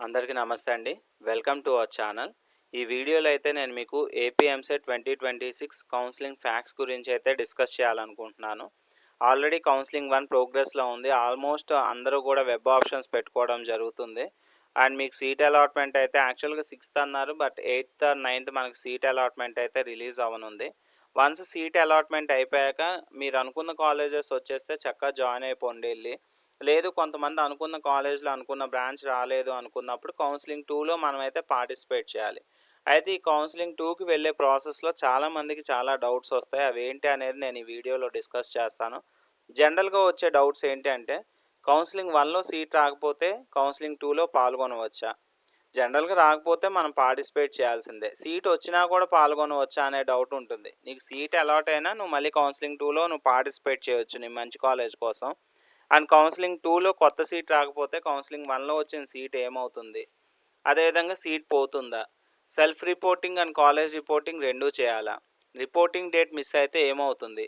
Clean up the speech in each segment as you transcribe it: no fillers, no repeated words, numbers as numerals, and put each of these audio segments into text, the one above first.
అందరికీ నమస్తే అండి. Welcome to our channel. ఈ వీడియోలో అయితే నేను మీకు ఏపీ ఎంసెట్ 2026 కౌన్సెలింగ్ ఫ్యాక్ట్స్ గురించి అయితే డిస్కస్ చేయాలనుకుంటున్నాను. ఆల్రెడీ కౌన్సెలింగ్ 1 ప్రోగ్రెస్‌లో ఉంది. ఆల్మోస్ట్ అందరూ కూడా వెబ్ ఆప్షన్స్ పెట్టుకోవడం జరుగుతుంది. అండ్ మీకు సీట్ అలాట్‌మెంట్ అయితే యాక్చువల్‌గా 6థ్ అన్నారు. బట్ 8థ్ ఆర్ 9థ్ మనకు సీట్ అలాట్‌మెంట్ అయితే రిలీజ్ అవ్వనుంది. వన్స్ సీట్ అలాట్‌మెంట్ అయిపోయాక మీరు అనుకున్న కాలేజెస్ వచ్చేస్తే చక్కగా జాయిన్ అయిపోండి ఎళ్లి. లేదు కొంతమంది అనుకున్న కాలేజ్‌లో అనుకున్న బ్రాంచ్ రాలేదు అనుకున్నప్పుడు కౌన్సెలింగ్ 2లో మనమైతే పార్టిసిపేట్ చేయాలి. అయితే ఈ కౌన్సెలింగ్ 2కి వెళ్ళే ప్రాసెస్‌లో చాలామందికి చాలా డౌట్స్ వస్తాయి. అవేంటి అనేది నేను ఈ వీడియోలో డిస్కస్ చేస్తాను. జనరల్‌గా వచ్చే డౌట్స్ ఏంటి అంటే కౌన్సెలింగ్ 1లో సీట్ రాకపోతే కౌన్సెలింగ్ 2లో పాల్గొనవచ్చా? జనరల్‌గా రాకపోతే మనం పార్టిసిపేట్ చేయాల్సిందే. సీట్ వచ్చినా కూడా పాల్గొనవచ్చా అనే డౌట్ ఉంటుంది. నీకు సీట్ అలాట్ అయినా నువ్వు మళ్ళీ కౌన్సెలింగ్ 2లో నువ్వు పార్టిసిపేట్ చేయొచ్చు నీ మంచి కాలేజ్ కోసం. అండ్ కౌన్సెలింగ్ 2లో కొత్త సీట్ రాకపోతే కౌన్సెలింగ్ 1లో వచ్చిన సీట్ ఏమవుతుంది? అదేవిధంగా సీట్ పోతుందా? Self reporting and college reporting రెండూ చేయాలా? రిపోర్టింగ్ డేట్ మిస్ అయితే ఏమవుతుంది?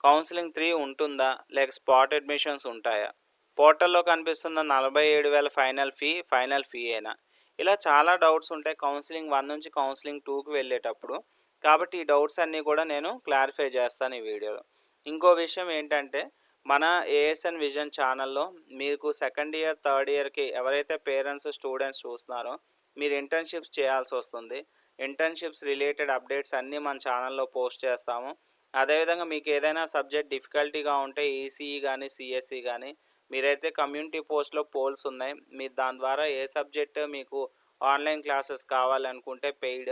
కౌన్సెలింగ్ 3 ఉంటుందా? లేక స్పాట్ అడ్మిషన్స్ ఉంటాయా? పోర్టల్‌లో కనిపిస్తున్న 47,000 ఫైనల్ ఫీయేనా? ఇలా చాలా డౌట్స్ ఉంటాయి కౌన్సెలింగ్ 1 నుంచి కౌన్సెలింగ్ 2కి వెళ్ళేటప్పుడు. కాబట్టి ఈ డౌట్స్ అన్నీ కూడా నేను క్లారిఫై చేస్తాను ఈ వీడియోలో. ఇంకో విషయం ఏంటంటే మన ఏఎస్ఎన్ విజన్ ఛానల్లో మీకు సెకండ్ ఇయర్, థర్డ్ ఇయర్‌కి ఎవరైతే పేరెంట్స్, స్టూడెంట్స్ చూస్తున్నారో మీరు ఇంటర్న్‌షిప్స్ చేయాల్సి వస్తుంది. ఇంటర్న్‌షిప్స్ రిలేటెడ్ అప్డేట్స్ అన్నీ మన ఛానల్లో పోస్ట్ చేస్తాము. అదేవిధంగా మీకు ఏదైనా సబ్జెక్ట్ డిఫికల్టీగా ఉంటే ఈసీఈ గానీ, సీఎస్ఈ గానీ మీరైతే కమ్యూనిటీ పోస్ట్‌లో పోల్స్ ఉన్నాయి. మీరు దాని ద్వారా ఏ సబ్జెక్ట్ మీకు ఆన్‌లైన్ క్లాసెస్ కావాలనుకుంటే paid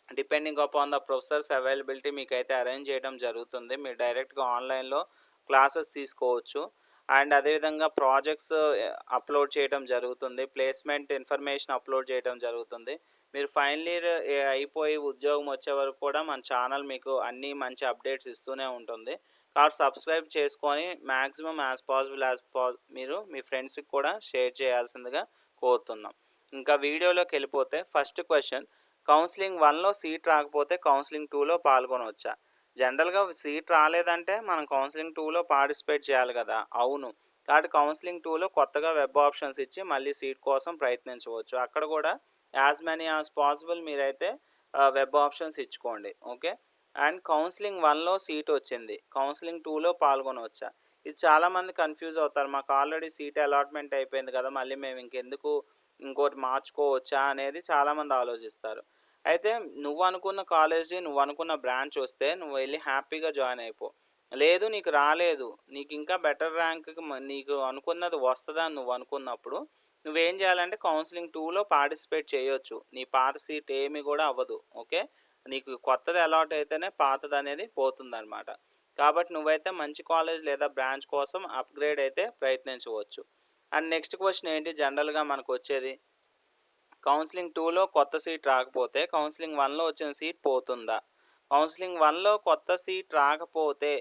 depending upon the professors availability మీకైతే అరేంజ్ చేయడం జరుగుతుంది. మీరు డైరెక్ట్‌గా ఆన్‌లైన్‌లో క్లాసెస్ తీసుకోవచ్చు. అండ్ అదేవిధంగా ప్రాజెక్ట్స్ అప్లోడ్ చేయడం జరుగుతుంది. ప్లేస్‌మెంట్ ఇన్ఫర్మేషన్ అప్లోడ్ చేయడం జరుగుతుంది. మీరు ఫైనల్ ఇయర్ అయిపోయి ఉద్యోగం వచ్చే వరకు కూడా మన ఛానల్ మీకు అన్నీ మంచి అప్డేట్స్ ఇస్తూనే ఉంటుంది. కాబట్టి సబ్స్క్రైబ్ చేసుకొని మాక్సిమం మీరు మీ ఫ్రెండ్స్‌కి కూడా షేర్ చేయాల్సిందిగా కోరుతున్నాం. ఇంకా వీడియోలోకి వెళ్ళిపోతే ఫస్ట్ క్వెషన్ కౌన్సెలింగ్ 1లో సీట్ రాకపోతే కౌన్సెలింగ్ 2లో పాల్గొనవచ్చా? జనరల్‌గా సీట్ రాలేదంటే మనం కౌన్సెలింగ్ 2లో పార్టిసిపేట్ చేయాలి కదా! అవును. కాబట్టి కౌన్సెలింగ్ 2లో కొత్తగా వెబ్ ఆప్షన్స్ ఇచ్చి మళ్ళీ సీట్ కోసం ప్రయత్నించవచ్చు. అక్కడ కూడా యాస్ మెనీ యాస్ పాసిబుల్ మీరైతే వెబ్ ఆప్షన్స్ ఇచ్చుకోండి. ఓకే. అండ్ కౌన్సెలింగ్ 1లో సీట్ వచ్చింది. కౌన్సెలింగ్ 2లో పాల్గొనవచ్చా? ఇది చాలామంది కన్‌ఫ్యూజ్ అవుతారు. మాకు ఆల్రెడీ సీట్ అలాట్‌మెంట్ అయిపోయింది కదా! మళ్ళీ మేము ఇంకెందుకు ఇంకోటి మార్చుకోవచ్చా అనేది చాలామంది ఆలోచిస్తారు. అయితే నువ్వనుకున్న కాలేజీ, నువ్వనుకున్న బ్రాంచ్ వస్తే నువ్వు వెళ్లి హ్యాపీగా జాయిన్ అయిపో. లేదు నీకు రాలేదు, నీకు ఇంకా బెటర్ ర్యాంక్‌కి నీకు అనుకున్నది వస్తదని నువ్వనుకున్నప్పుడు నువ్వేం చేయాలంటే కౌన్సెలింగ్ 2లో పార్టిసిపేట్ చేయొచ్చు. నీ పాత సీట్ ఏమి కూడా అవ్వదు. ఓకే. నీకు కొత్తది అలాట్ అయితేనే పాతదనేది పోతుందనమాట. కాబట్టి నువ్వైతే మంచి కాలేజ్ లేదా బ్రాంచ్ కోసం అప్‌గ్రేడ్ అయితే ప్రయత్నించవచ్చు. అండ్ నెక్స్ట్ క్వెషన్ ఏంటి జనరల్‌గా మనకొచ్చేది కౌన్సెలింగ్ 2లో కొత్త సీట్ రాకపోతే కౌన్సెలింగ్ 1లో వచ్చిన సీట్ పోతుందా? కౌన్సెలింగ్ 1లో కొత్త సీట్ రాకపోతే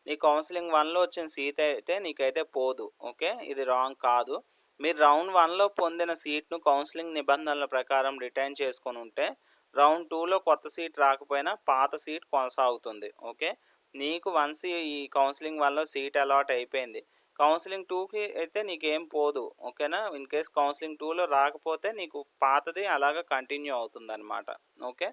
నీ కౌన్సెలింగ్ 1లో వచ్చిన సీట్ అయితే నీకైతే పోదు. ఓకే. ఇది రాంగ్ కాదు. మీరు రౌండ్ 1లో పొందిన సీట్‌ను కౌన్సెలింగ్ నిబంధనల ప్రకారం రిటైన్ చేసుకొని ఉంటే రౌండ్ 2లో కొత్త సీట్ రాకపోయినా పాత సీట్ కొనసాగుతుంది. ఓకే. నీకు వన్స్ ఈ కౌన్సెలింగ్ 1లో సీట్ అలాట్ అయిపోయింది. కౌన్సెలింగ్ 2కి అయితే నీకేం పోదు. ఓకేనా. ఇన్ కేస్ కౌన్సెలింగ్ 2లో రాకపోతే నీకు పాతది అలాగా కంటిన్యూ అవుతుందనమాట. ఓకే.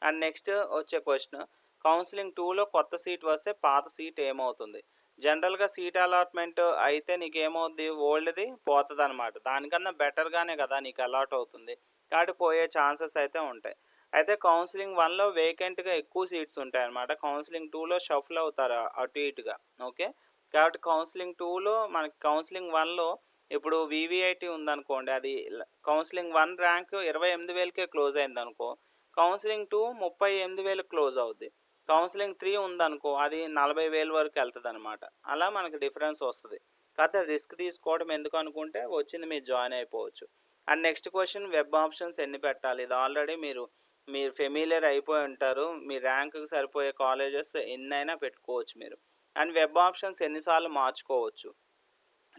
అండ్ నెక్స్ట్ వచ్చే క్వెషన్ కౌన్సెలింగ్ 2లో కొత్త సీట్ వస్తే పాత సీట్ ఏమవుతుంది? జనరల్‌గా సీట్ అలాట్‌మెంట్ అయితే నీకేమవుద్ది ఓల్డ్‌ది పోతదనమాట. దానికన్నా బెటర్‌గానే కదా నీకు అలాట్ అవుతుంది. కాబట్టి పోయే ఛాన్సెస్ అయితే ఉంటాయి. అయితే కౌన్సెలింగ్ 1లో వేకెంట్‌గా ఎక్కువ సీట్స్ ఉంటాయన్నమాట. కౌన్సెలింగ్ 2లో షఫుల్ అవుతారు అటు ఇటుగా. ఓకే. కాబట్టి కౌన్సెలింగ్ 2లో మనకి కౌన్సెలింగ్ 1లో ఇప్పుడు వీవీఐటీ ఉందనుకోండి. అది కౌన్సెలింగ్ 1 ర్యాంక్ 28,000కే క్లోజ్ అయిందనుకో. కౌన్సెలింగ్ 2 38,000కి క్లోజ్ అవుద్ది. కౌన్సెలింగ్ 3 ఉందనుకో అది 40,000 వరకు ఎళ్తదనమాట. అలా మనకి డిఫరెన్స్ వస్తది. కాకపోతే రిస్క్ తీసుకోవడం ఎందుకనుకుంటే వచ్చింది మీరు జాయిన్ అయిపోవచ్చు. And next question web options ఎన్ని పెట్టాలి? ఇది ఆల్రెడీ మీరు ఫెమిలియర్ అయిపోయి ఉంటారు. మీ ర్యాంక్‌కి సరిపోయే కాలేజెస్ ఎన్నైనా పెట్టుకోవచ్చు మీరు. అండ్ వెబ్ ఆప్షన్స్ ఎన్నిసార్లు మార్చుకోవచ్చు.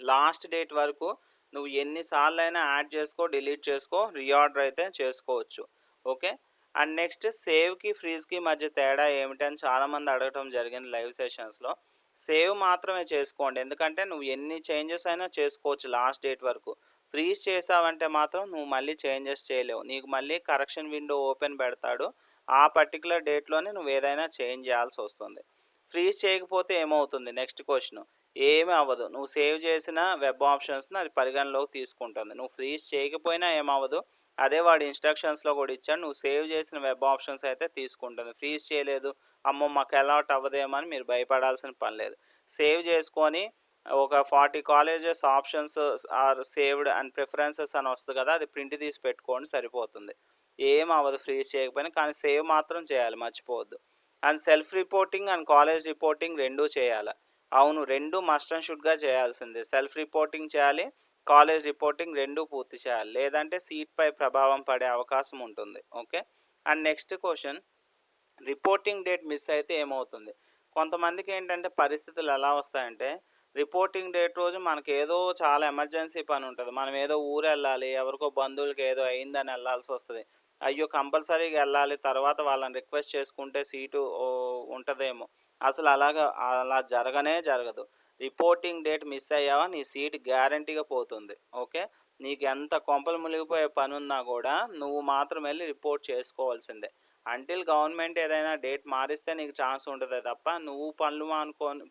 లాస్ట్ డేట్ వరకు నువ్వు ఎన్ని సార్లైనా యాడ్ చేసుకో, డిలీట్ చేసుకో, రీఆర్డర్ అయితే చేసుకోవచ్చు. ఓకే. అండ్ నెక్స్ట్ సేవ్‌కి, ఫ్రీజ్‌కి మధ్య తేడా ఏమిటని చాలామంది అడగటం జరిగింది లైవ్ సెషన్స్‌లో. సేవ్ మాత్రమే చేసుకోండి. ఎందుకంటే నువ్వు ఎన్ని చేంజెస్ అయినా చేసుకోవచ్చు లాస్ట్ డేట్ వరకు. ఫ్రీజ్ చేసావంటే మాత్రం నువ్వు మళ్ళీ చేంజెస్ చేయలేవు. నీకు మళ్ళీ కరెక్షన్ విండో ఓపెన్ పెడతాడు. ఆ పర్టిక్యులర్ డేట్‌లోనే నువ్వేదైనా చేంజ్ చేయాల్సొస్తుంది. ఫ్రీజ్ చేయకపోతే ఏమవుతుంది? Next question. ఏమి అవ్వదు. నువ్వు సేవ్ చేసిన వెబ్ ఆప్షన్స్‌ని అది పరిగణలోకి తీసుకుంటుంది. నువ్వు ఫ్రీజ్ చేయకపోయినా ఏమవ్వదు. అదే వాడు ఇన్‌స్ట్రక్షన్స్‌లో కూడా ఇచ్చాడు. నువ్వు సేవ్ చేసిన వెబ్ ఆప్షన్స్ అయితే తీసుకుంటుంది. ఫ్రీజ్ చేయలేదు, అమ్మో! మాకు అలౌట్ అవ్వదేమో అని మీరు భయపడాల్సిన పని లేదు. సేవ్ చేసుకొని ఒక 40 colleges options are saved and preferences అని వస్తది కదా! అది ప్రింట్ తీసి పెట్టుకోండి సరిపోతుంది. ఏం అవ్వదు ఫ్రీజ్ చేయకపోయినా. కానీ సేవ్ మాత్రం చేయాలి మర్చిపోవద్దు. And self reporting and college reporting 2 చేయాల. అవును. 2 మస్ట్ అండ్ షుడ్‌గా చేయాల్సిందే. సెల్ఫ్ రిపోర్టింగ్ చేయాలి. కాలేజ్ రిపోర్టింగ్ 2 పూర్తి చేయాలి. లేదంటే సీట్‌పై ప్రభావం పడే అవకాశం ఉంటుంది. Okay. And next question, reporting date miss అయితే ఏమవుతుంది? కొంతమందికేంటంటే పరిస్థితులు ఎలా వస్తాయంటే, రిపోర్టింగ్ డేట్ రోజు మనకేదో చాలా ఎమర్జెన్సీ పనుంటది. మనమేదో ఊరెళ్ళాలి, ఎవరికో బంధువులకి ఏదో అయిందని ఎళ్ళాల్సొస్తది. అయ్యో! కంపల్సరీగా ఎళ్ళాలి, తర్వాత వాళ్ళని రిక్వెస్ట్ చేసుకుంటే సీటు ఉంటదేమో. అలా జరగనే జరగదు. రిపోర్టింగ్ డేట్ మిస్ అయ్యావా నీ సీట్ గ్యారంటీగా పోతుంది. ఓకే. నీకెంత కొంపలు మునిగిపోయే పనున్నా గూడా నువ్వు మాత్రం ఎళ్లి రిపోర్ట్ చేసుకోవాల్సిందే. అంటిల్ గవర్నమెంట్ ఏదైనా డేట్ మారిస్తే నీకు ఛాన్స్ ఉంటదే తప్ప, నువ్వు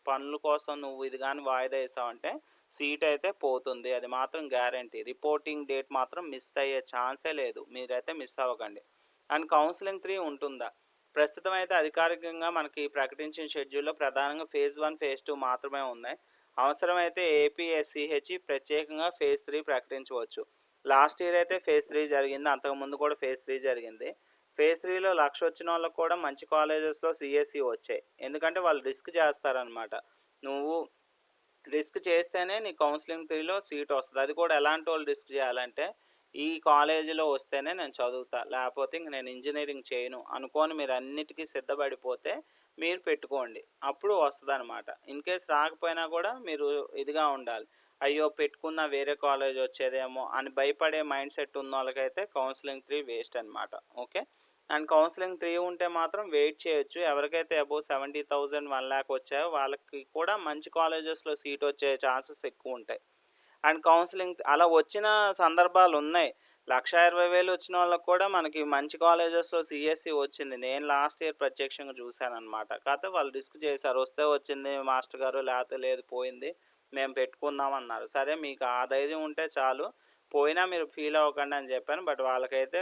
పనుల కోసం నువ్వు ఇది గాని వాయిదా ఏసావంటే సీట్ అయితే పోతుంది. అది మాత్రం గ్యారంటీ. రిపోర్టింగ్ డేట్ మాత్రం మిస్ అయ్యే ఛాన్సే లేదు. మీరైతే మిస్ అవ్వకండి. అండ్ కౌన్సెలింగ్ 3 ఉంటుందా? ప్రస్తుతం అయితే అధికారికంగా మనకి ప్రకటించిన షెడ్యూల్‌లో ప్రధానంగా ఫేజ్ 1, ఫేజ్ 2 మాత్రమే ఉన్నాయి. అవసరమైతే ఏపీఎస్‌సీహెచ్ ప్రత్యేకంగా ఫేజ్ 3 ప్రకటించవచ్చు. లాస్ట్ ఇయర్ అయితే ఫేజ్ 3 జరిగింది. అంతకుముందు కూడా ఫేజ్ 3 జరిగింది. ఫేజ్ 3లో 1,00,000 వచ్చినోళ్ళకి కూడా మంచి కాలేజెస్‌లో సీఎస్‌సి వచ్చాయి. ఎందుకంటే వాళ్ళు రిస్క్ చేస్తారనమాట. నువ్వు రిస్క్ చేస్తేనే నీకు కౌన్సెలింగ్ 3లో సీట్ వస్తది. అది కూడా ఎలాంటోళ్ళు రిస్క్ చేయాలంటే, ఈ కాలేజీలో వస్తేనే నేను చదువుతా, లేపోతే ఇంక నేను ఇంజినీరింగ్ చేయను అనుకోని మీరన్నిటికి సిద్ధపడిపోతే మీరు పెట్టుకోండి. అప్పుడు వస్తదనమాట. ఇన్‌కేస్ రాకపోయినా కూడా మీరు ఇదిగా ఉండాలి. అయ్యో! పెట్టుకున్న వేరే కాలేజ్ వచ్చేదేమో అని భయపడే మైండ్ సెట్ ఉన్నోళ్ళకైతే కౌన్సెలింగ్ 3 వేస్ట్ అనమాట. ఓకే. అండ్ కౌన్సెలింగ్ 3 ఉంటే మాత్రం వెయిట్ చేయొచ్చు. ఎవరికైతే అబోవ్ 70,000, 1,00,000 వచ్చాయో వాళ్ళకి కూడా మంచి కాలేజెస్‌లో సీట్ వచ్చే ఛాన్సెస్ ఎక్కువుంటాయి. అండ్ కౌన్సెలింగ్ అలా వచ్చిన సందర్భాలున్నాయి. 1,20,000 వచ్చినోళ్ళకి కూడా మనకి మంచి కాలేజెస్‌లో సీఎస్‌సి వచ్చింది. నేను లాస్ట్ ఇయర్ ప్రత్యక్షంగా చూశాననమాట. కాకపోతే వాళ్ళు రిస్క్ చేశారు. వస్తే వచ్చింది మాస్టర్ గారు, లేతే లేదు పోయింది. మేము పెట్టుకున్నాం అన్నారు. సరే మీకు ఆ ధైర్యం ఉంటే చాలు. పోయినా మీరు ఫీల్ అవ్వకండి అని చెప్పాను. బట్ వాళ్ళకైతే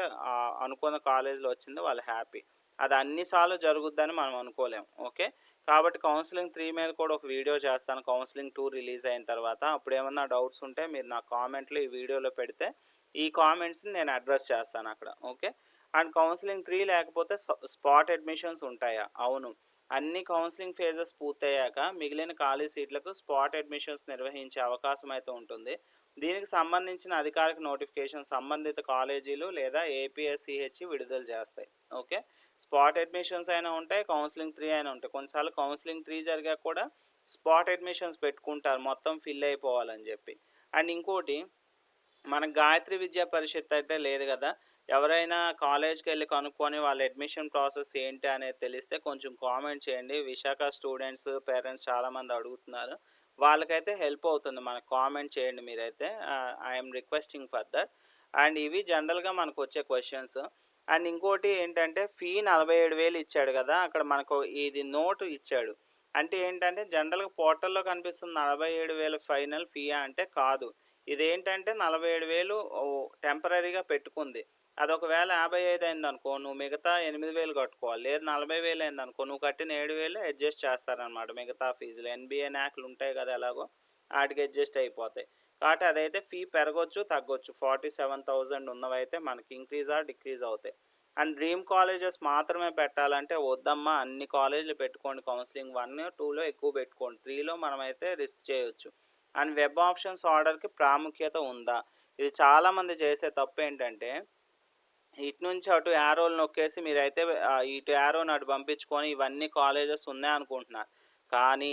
అనుకున్న కాలేజ్‌లో వచ్చింది. వాళ్ళు హ్యాపీ. అది అన్ని సార్లు జరుగుద్దని మనం అనుకోలేం. ఓకే. కాబట్టి కౌన్సెలింగ్ 3 మీద కూడా ఒక వీడియో చేస్తాను. కౌన్సెలింగ్ 2 రిలీజ్ అయిన తర్వాత. అప్పుడేమన్నా డౌట్స్ ఉంటే మీరు నా కామెంట్‌లో ఈ వీడియోలో పెడితే, ఈ కామెంట్స్‌ని నేను అడ్రెస్ చేస్తానక్కడ. ఓకే. అండ్ కౌన్సెలింగ్ 3 లేకపోతే స్పాట్ అడ్మిషన్స్ ఉంటాయా? అవును. అన్ని కౌన్సెలింగ్ ఫేజెస్ పూర్తయ్యాక మిగిలిన ఖాళీ సీట్లకు స్పాట్ అడ్మిషన్స్ నిర్వహించే అవకాశం అయితే ఉంటుంది. దీనికి సంబంధించిన అధికారిక నోటిఫికేషన్ సంబంధిత కాలేజీలు లేదా ఏపీఎస్‌సీహెచ్ విడుదల చేస్తాయి. ఓకే. స్పాట్ అడ్మిషన్స్ అయినా ఉంటాయి. కౌన్సెలింగ్ 3 అయినా ఉంటాయి. కొన్నిసార్లు కౌన్సెలింగ్ 3 జరిగాక కూడా స్పాట్ అడ్మిషన్స్ పెట్టుకుంటారు మొత్తం ఫిల్ అయిపోవాలని చెప్పి. అండ్ ఇంకోటి, మనకు గాయత్రి విద్యా పరిషత్ అయితే లేదు గదా! ఎవరైనా కాలేజ్‌కెళ్ళి కనుక్కొని వాళ్ళ అడ్మిషన్ ప్రాసెస్ ఏంటి అనేది తెలిస్తే కొంచెం కామెంట్ చేయండి. విశాఖ స్టూడెంట్స్, పేరెంట్స్ చాలామంది అడుగుతున్నారు. వాళ్ళకైతే హెల్ప్ అవుతుంది. మనకు కామెంట్ చేయండి మీరైతే. I am requesting for that. And ఇవి జనరల్‌గా మనకొచ్చే క్వెషన్స్. అండ్ ఇంకోటి ఏంటంటే ఫీ 47,000 ఇచ్చాడు గదా! అక్కడ మనకు ఇది నోట్ ఇచ్చాడు. అంటే ఏంటంటే జనరల్‌గా పోర్టల్‌లో కనిపిస్తుంది 47,000 ఫైనల్ ఫీయా అంటే కాదు. ఇదేంటంటే 47,000 టెంపరరీగా పెట్టుకుంది. అదొకవేళ 55 అయిందనుకో, నువ్వు మిగతా 8,000 కట్టుకోవాలి. లేదు 40,000 అయిందనుకో, నువ్వు కట్టిన 7,000 అడ్జస్ట్ చేస్తారనమాట మిగతా ఫీజులు. ఎన్‌బీఏ, న్యాక్‌లు ఉంటాయి కదా ఎలాగో, ఆటికి అడ్జస్ట్ అయిపోతాయి. కాబట్టి అదైతే ఫీ పెరగొచ్చు, తగ్గొచ్చు. 47,000 ఉన్నవైతే మనకి ఇంక్రీజ్ ఆర్ డిక్రీజ్ అవుతాయి. అండ్ డ్రీమ్ కాలేజెస్ మాత్రమే పెట్టాలంటే వద్దమ్మా, అన్ని కాలేజీలు పెట్టుకోండి. కౌన్సిలింగ్ 1, 2లో ఎక్కువ పెట్టుకోండి. 3లో మనమైతే రిస్క్ చేయొచ్చు. అండ్ వెబ్ ఆప్షన్స్ ఆర్డర్‌కి ప్రాముఖ్యత ఉందా? ఇది చాలామంది చేసే తప్పేంటంటే, ఇటు నుంచి అటు యారోలు నొక్కేసి మీరైతే ఇటు యారోని అటు పంపించుకొని ఇవన్నీ కాలేజెస్ ఉన్నాయనుకుంటున్నారు. కానీ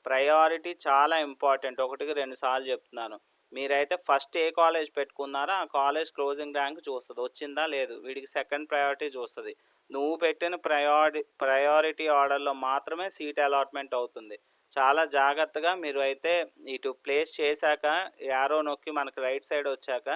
ప్రయారిటీ చాలా ఇంపార్టెంట్. ఒకటికి 2 సార్లు చెప్తున్నాను. మీరైతే ఫస్ట్ ఏ కాలేజ్ పెట్టుకున్నారో ఆ కాలేజ్ క్లోజింగ్ ర్యాంక్ చూస్తది. వచ్చిందా? లేదు. వీడికి సెకండ్ ప్రయారిటీ చూస్తది. నువ్వు పెట్టిన ప్రయారిటీ ఆర్డర్‌లో మాత్రమే సీట్ అలాట్‌మెంట్ అవుతుంది. చాలా జాగ్రత్తగా మీరు అయితే ఇటు ప్లేస్ చేశాక యారో నొక్కి మనకు రైట్ సైడ్ వచ్చాక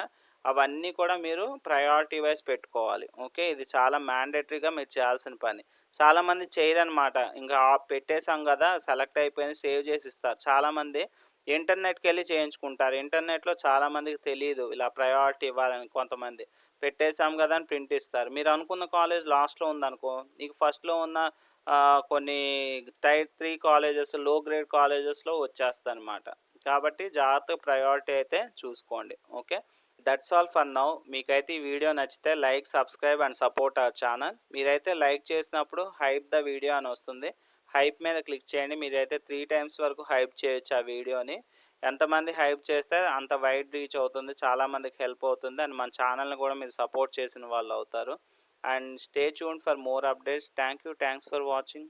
అవన్నీ కూడా మీరు ప్రయారిటీ వైస్ పెట్టుకోవాలి. ఓకే. ఇది చాలా మ్యాండేటరీగా మీరు చేయాల్సిన పని. చాలామంది చేయరనమాట. ఇంకా పెట్టేసాం గదా! సెలెక్ట్ అయిపోయింది సేవ్ చేసి ఇస్తారు. చాలామంది ఇంటర్నెట్‌కెళ్ళి చేయించుకుంటారు. ఇంటర్నెట్‌లో చాలామందికి తెలీదు ఇలా ప్రయారిటీ ఇవ్వాలని కొంతమంది. పెట్టేసాం గదా! అని ప్రింట్ ఇస్తారు. మీరు అనుకున్న కాలేజ్ లాస్ట్‌లో ఉందనుకో, నీకు ఫస్ట్‌లో ఉన్న కొన్ని టైర్ 3 కాలేజెస్, లో గ్రేడ్ కాలేజెస్‌లో వచ్చేస్తదనమాట. కాబట్టి జాగ్రత్తగా ప్రయారిటీ అయితే చూసుకోండి. Okay. That's all for now. మీకైతే ఈ వీడియో నచ్చితే like, subscribe and support our channel. మీరైతే లైక్ చేసినప్పుడు హైప్ ద వీడియో అని వస్తుంది. హైప్ మీద క్లిక్ చేయండి. మీరైతే 3 టైమ్స్ వరకు హైప్ చేయొచ్చు ఆ వీడియోని. ఎంతమంది హైప్ చేస్తే అంత వైడ్ రీచ్ అవుతుంది. చాలామందికి హెల్ప్ అవుతుంది. అండ్ మన ఛానల్‌ని కూడా మీరు సపోర్ట్ చేసిన వాళ్ళవుతారు. And stay tuned for more updates. Thank you. Thanks for watching.